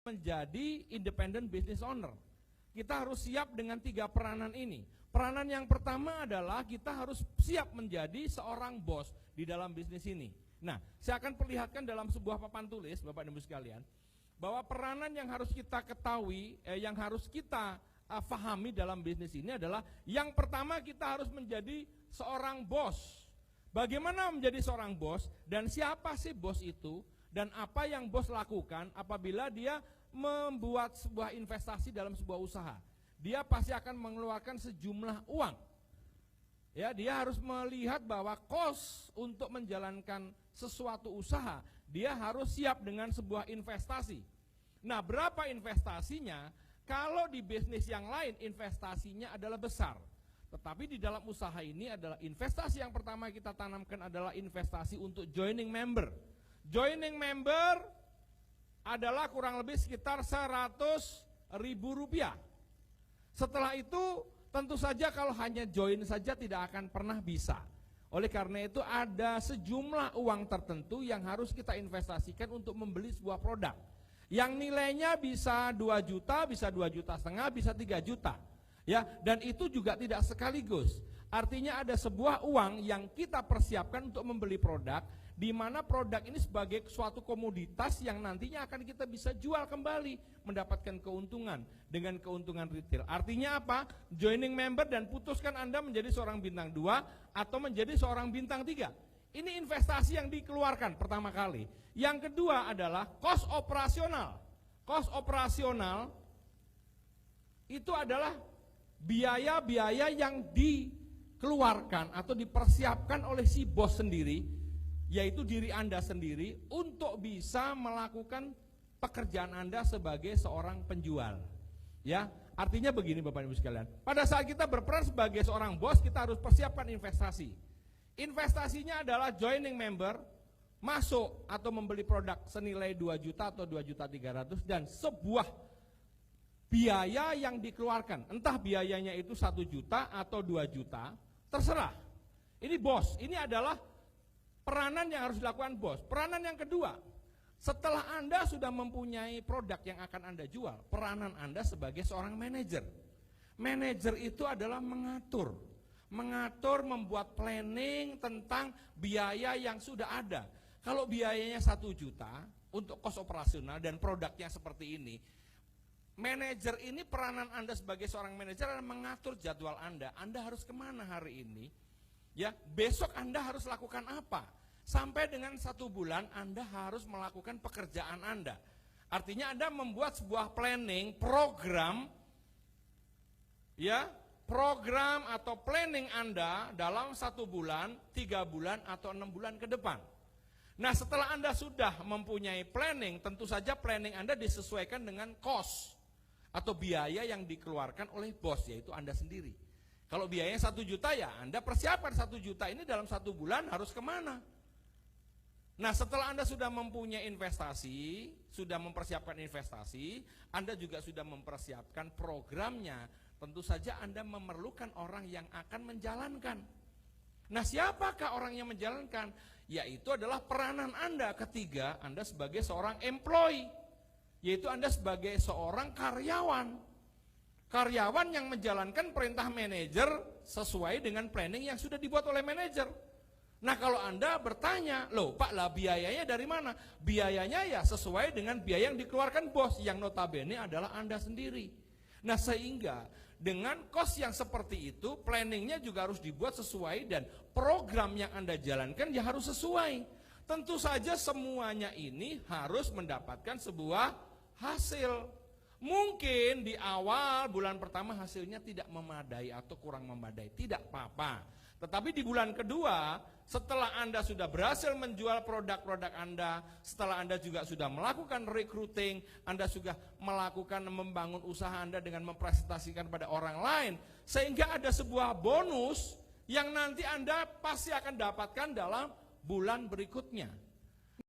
menjadi independent business owner. Kita harus siap dengan 3 peranan ini. Peranan yang pertama adalah kita harus siap menjadi seorang bos di dalam bisnis ini. Nah, saya akan perlihatkan dalam sebuah papan tulis, Bapak dan Ibu sekalian, bahwa peranan yang harus kita ketahui, yang harus kita pahami dalam bisnis ini adalah yang pertama kita harus menjadi seorang bos. Bagaimana menjadi seorang bos dan siapa sih bos itu dan apa yang bos lakukan apabila dia membuat sebuah investasi dalam sebuah usaha. Dia pasti akan mengeluarkan sejumlah uang. Ya, dia harus melihat bahwa kos untuk menjalankan sesuatu usaha, dia harus siap dengan sebuah investasi. Nah, berapa investasinya? Kalau di bisnis yang lain investasinya adalah besar. Tetapi di dalam usaha ini adalah investasi yang pertama kita tanamkan adalah investasi untuk joining member. Joining member adalah kurang lebih sekitar 100.000 rupiah. Setelah itu tentu saja kalau hanya join saja tidak akan pernah bisa. Oleh karena itu ada sejumlah uang tertentu yang harus kita investasikan untuk membeli sebuah produk. Yang nilainya bisa 2 juta, bisa 2,5 juta, bisa 3 juta. Ya, dan itu juga tidak sekaligus. Artinya ada sebuah uang yang kita persiapkan untuk membeli produk, di mana produk ini sebagai suatu komoditas yang nantinya akan kita bisa jual kembali, mendapatkan keuntungan dengan keuntungan retail. Artinya apa? Joining member dan putuskan Anda menjadi seorang bintang 2 atau menjadi seorang bintang 3. Ini investasi yang dikeluarkan pertama kali. Yang kedua adalah kos operasional. Kos operasional itu adalah biaya-biaya yang dikeluarkan atau dipersiapkan oleh si bos sendiri, yaitu diri Anda sendiri untuk bisa melakukan pekerjaan Anda sebagai seorang penjual. Ya, artinya begini Bapak Ibu sekalian. Pada saat kita berperan sebagai seorang bos, kita harus persiapkan investasi. Investasinya adalah joining member, masuk atau membeli produk senilai 2 juta atau 2.300.000 dan sebuah biaya yang dikeluarkan, entah biayanya itu 1 juta atau 2 juta, terserah. Ini bos, ini adalah peranan yang harus dilakukan bos. Peranan yang kedua, setelah Anda sudah mempunyai produk yang akan Anda jual, peranan Anda sebagai seorang manajer. Manajer itu adalah mengatur, membuat planning tentang biaya yang sudah ada. Kalau biayanya 1 juta untuk kos operasional dan produknya seperti ini, manajer ini peranan Anda sebagai seorang manajer adalah mengatur jadwal Anda. Anda harus kemana hari ini? Ya, besok Anda harus lakukan apa? Sampai dengan 1 bulan Anda harus melakukan pekerjaan Anda. Artinya Anda membuat sebuah planning, program, ya, program atau planning Anda dalam 1 bulan, 3 bulan atau 6 bulan ke depan. Nah, setelah Anda sudah mempunyai planning, tentu saja planning Anda disesuaikan dengan cost atau biaya yang dikeluarkan oleh bos, yaitu Anda sendiri. Kalau biayanya 1 juta ya Anda persiapkan 1 juta ini dalam 1 bulan harus kemana. Nah, setelah Anda sudah mempunyai investasi, sudah mempersiapkan investasi, Anda juga sudah mempersiapkan programnya. Tentu saja Anda memerlukan orang yang akan menjalankan. Nah, siapakah orang yang menjalankan? Yaitu adalah peranan Anda ketiga, Anda sebagai seorang employee, yaitu Anda sebagai seorang karyawan. Karyawan yang menjalankan perintah manajer sesuai dengan planning yang sudah dibuat oleh manajer. Nah, kalau Anda bertanya, loh Pak, lah biayanya dari mana? Biayanya ya sesuai dengan biaya yang dikeluarkan bos, yang notabene adalah Anda sendiri. Nah, sehingga dengan kos yang seperti itu, planningnya juga harus dibuat sesuai dan program yang Anda jalankan ya harus sesuai. Tentu saja semuanya ini harus mendapatkan sebuah hasil. Mungkin di awal bulan pertama hasilnya tidak memadai atau kurang memadai, tidak apa-apa. Tetapi di bulan kedua, setelah Anda sudah berhasil menjual produk-produk Anda, setelah Anda juga sudah melakukan recruiting, Anda sudah melakukan membangun usaha Anda dengan mempresentasikan pada orang lain, sehingga ada sebuah bonus yang nanti Anda pasti akan dapatkan dalam bulan berikutnya.